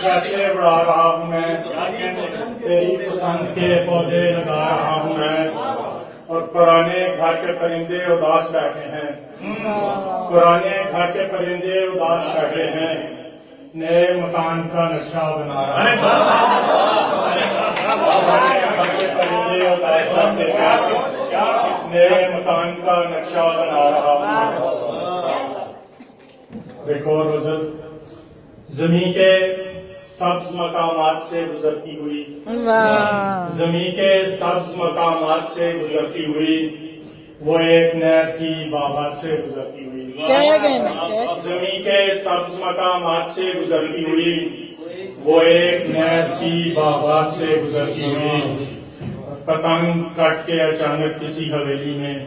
پیسے اڑا رہا ہوں میں، تیری پسند کے پودے لگا رہا ہوں میں، اور پرانے گھر کے پرندے اداس بیٹھے ہیں، پرانے گھر کے پرندے اداس بیٹھے ہیں، نئے مکان کا نقشہ بنا رہا ہوں، پرانے گھر کے پرندے اداس بیٹھے ہیں، نئے مکان کا نقشہ بنا رہا ہوں۔ ریکارڈ غزل زمین کے سبز مقامات سے گزرتی ہوئی، زمین کے سبز مقامات سے گزرتی ہوئی، وہ ایک نہر کی باغات سے گزرتی ہوئی، زمین کے سبز مقامات سے گزرتی ہوئی، وہ ایک نہر کی باغات سے گزرتی ہوئی، پتنگ کٹ کے اچانک کسی حویلی میں،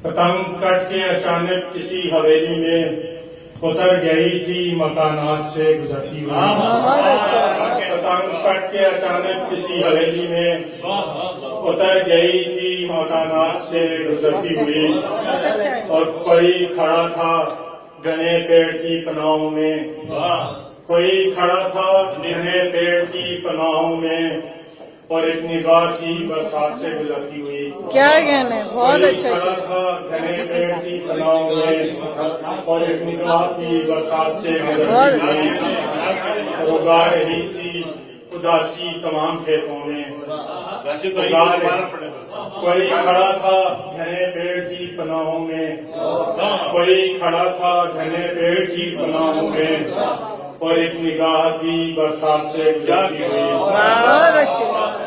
پتنگ کٹ کے اچانک کسی حویلی میں اتر گئی تھی مکانات سے گزرتی ہوئی، پتنگ کٹ کے اچانک کسی حویلی میں اتر گئی تھی مکانات سے گزرتی ہوئی، اور کوئی کھڑا تھا گھنے پیڑ کی پناہوں میں، کوئی کھڑا تھا گھنے پیڑ کی پناہوں میں، اور ایک نگاہ کی برسات سے گزرتی ہوئی، کیا کہنا ہے، بہت اچھا کھڑا تھا گھنے پیڑ کی پناہوں میں، اور ایک نگاہ کی برسات سے گزرتی ہوئی، اگا رہی تھی اداسی تمام کھیتوں میں، کوئی کھڑا تھا گھنے پیڑ کی پناہوں میں، کوئی کھڑا تھا گھنے پیڑ کی پناہوں میں، اور ایک نگاہ کی برسات سے گزرتی ہوئی،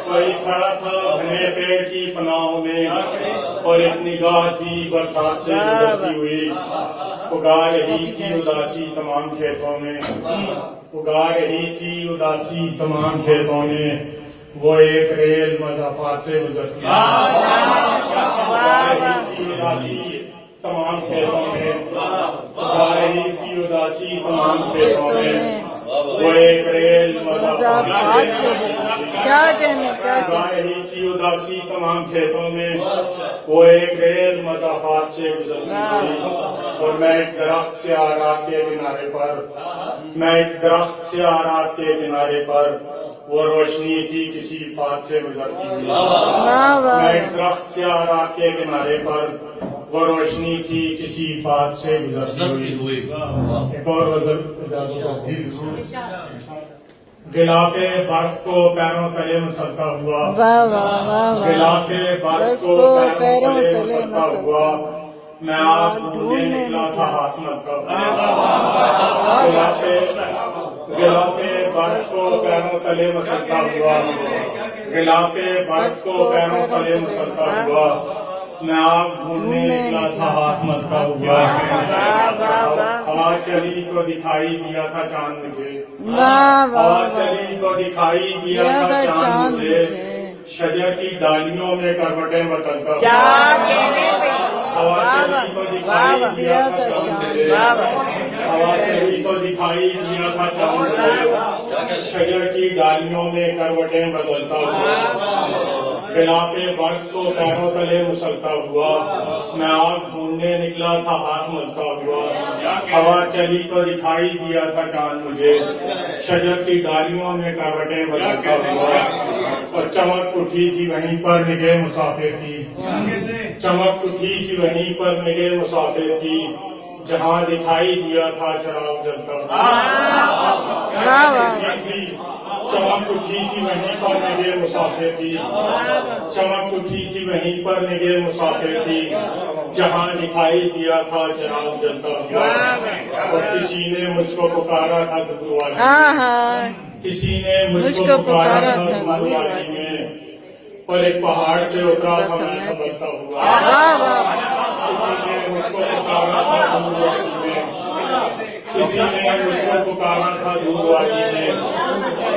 کوئی کھڑا تھا گھنے پیڑ کی پناہوں میں، اور ایک نگاہ کی برسات سے گزرتی ہوئی، اگا رہی تھی اداسی تمام کھیتوں میں، اگا رہی تھی اداسی تمام کھیتوں میں، وہ ایک ریل مضافات سے گزرتی ہوئی، اگا رہی تھی اداسی تمام کھیتوں میں، اگا رہی تھی اداسی تمام کھیتوں میں، وہ ایک ریل مضافات سے کیا کہنا، اگا رہی تھی اداسی تمام کھیتوں میں، وہ ایک ریل مضافات سے گزرتی ہوئی، اور میں ایک درخت سے آرات کے کنارے پر، میں ایک درخت سے آرات کے کنارے پر، وہ روشنی تھی کسی بات سے گزرتی ہوئی، میں ایک درخت سے آرات کے کنارے پر، وہ روشنی تھی کسی بات سے گزرتی ہوئی۔ ایک اور غزل غلاف برف کو پیروں تلے مسلتا ہوا، غلاف برف کو پیروں تلے مسلتا ہوا، میں آپ ڈھونڈنے نکلا تھا ہاتھ ملتا ہوا، غلاف برف کو پیروں تلے مسلتا ہوا، غلاف برف کو پیروں تلے مسلتا ہوا، میں آپ ڈھونڈنے نکلا تھا ہاتھ ملتا ہوا، ہوا چلی تو دکھائی دیا تھا چاند مجھے، ہوا چلی تو دکھائی دیا تھا چاند مجھے، شجر کی ڈالیوں میں کروٹیں بدلتا ہوا، ہوا چلی تو دکھائی دیا تھا چاند مجھے، ہوا چلی تو دکھائی دیا تھا چاند مجھے، شجر کی ڈالیوں میں کروٹیں بدلتا ہوا، خلاف برف کو پیروں تلے مسلتا ہوا، میں آگ ڈھونڈنے نکلا تھا ہاتھ ملتا ہوا، ہوا چلی تو دکھائی دیا تھا چاند مجھے، شجر کی ڈالیوں میں کروٹیں بدلتا ہوا، اور چمک اٹھی تھی وہیں پر نگہ مسافر کی، چمک اٹھی تھی وہیں پر نگہ مسافر کی، جہاں دکھائی دیا تھا چراغ جلتا ہوا، چمک اٹھی تھی وہیں پر نگہ مسافر کی، چمک اٹھی تھی وہیں پر نگہ مسافر کی، جہاں دکھائی دیا تھا چراغ جلتا ہوا، اور کسی نے مجھ کو پکارا تھا دور والی، کسی نے مجھ کو پکارا تھا دور والی میں، اور ایک پہاڑ سے اترا تھا میں سنبھلتا ہوا، کسی نے مجھ کو پکارا تھا دور والی میں، کسی نے مجھ کو پکارا تھا دور والی میں،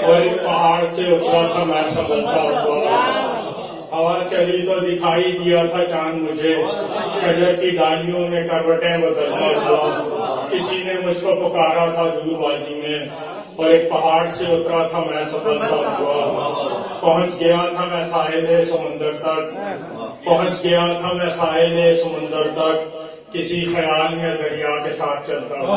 اور ایک پہاڑ سے اترا تھا میں سنبھلتا ہوا، ہوا چلی تو دکھائی دیا تھا چاند مجھے، شجر کی ڈالیوں میں کروٹیں بدلتا ہوا، کسی نے مجھ کو پکارا تھا دور وادی میں، اور ایک پہاڑ سے اترا تھا میں سنبھلتا ہوا، پہنچ گیا تھا میں ساحل سمندر تک، پہنچ گیا تھا میں ساحل سمندر تک، کسی خیال میں دریا کے ساتھ چلتا ہوا،